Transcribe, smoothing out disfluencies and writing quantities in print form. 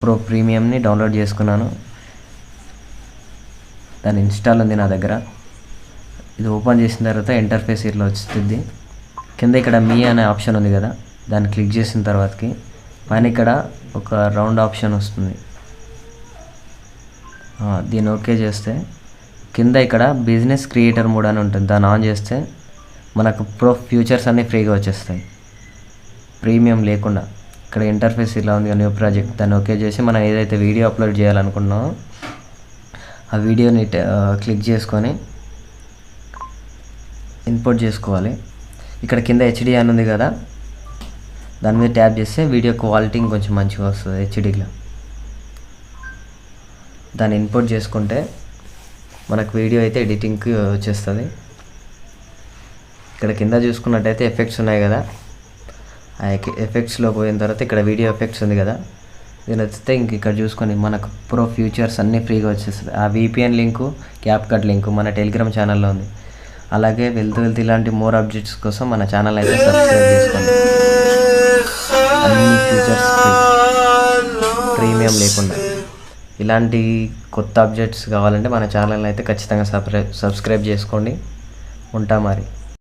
Pro ప్రీమియంని download చేసుకున్నాను. దాని ఇన్స్టాల్ ఉంది నా దగ్గర. ఇది ఓపెన్ చేసిన తర్వాత ఇంటర్ఫేస్ ఇట్లా వస్తుంది. కింద ఇక్కడ మీ అనే ఆప్షన్ ఉంది కదా, దాన్ని క్లిక్ చేసిన తర్వాతకి పైన ఇక్కడ ఒక రౌండ్ ఆప్షన్ వస్తుంది. దీన్ని ఓకే చేస్తే కింద ఇక్కడ బిజినెస్ క్రియేటర్ మోడ్ అని ఉంటుంది. దాన్ని ఆన్ చేస్తే మనకు ప్రో ఫ్యూచర్స్ అన్నీ ఫ్రీగా వచ్చేస్తాయి, ప్రీమియం లేకుండా. ఇక్కడ ఇంటర్ఫేస్ ఇలా ఉంది, న్యూ ప్రాజెక్ట్. దాన్ని ఓకే చేసి మనం ఏదైతే వీడియో అప్లోడ్ చేయాలనుకున్నామో ఆ వీడియోని క్లిక్ చేసుకొని ఇంపోర్ట్ చేసుకోవాలి. ఇక్కడ కింద హెచ్డి అని ఉంది కదా, దాని మీద ట్యాప్ చేస్తే వీడియో క్వాలిటీ ఇంకొంచెం మంచిగా వస్తుంది హెచ్డీలో. దాన్ని ఇంపోర్ట్ చేసుకుంటే మనకు వీడియో అయితే ఎడిటింగ్కి వచ్చేస్తుంది. ఇక్కడ కింద చూసుకున్నట్టయితే ఎఫెక్ట్స్ ఉన్నాయి కదా, ఆ ఎఫెక్ట్స్లో పోయిన తర్వాత ఇక్కడ వీడియో ఎఫెక్ట్స్ ఉంది కదా, ఇది నచ్చితే ఇంక ఇక్కడ చూసుకొని మనకు ప్రో ఫ్యూచర్స్ అన్నీ ఫ్రీగా వచ్చేస్తుంది. ఆ విపిఎన్ లింకు, క్యాప్కట్ లింకు మన టెలిగ్రామ్ ఛానల్లో ఉంది. అలాగే వెళ్తూ ఇలాంటి మోర్ అప్డేట్స్ కోసం మన ఛానల్ అయితే సబ్స్క్రైబ్ చేసుకోండి. అన్ని ఫీచర్స్ ప్రీమియం లేకుండా. ఇలాంటి కొత్త అప్డేట్స్ కావాలంటే మన ఛానల్ అయితే ఖచ్చితంగా సబ్స్క్రైబ్ చేసుకోండి. ఉంటా మరి.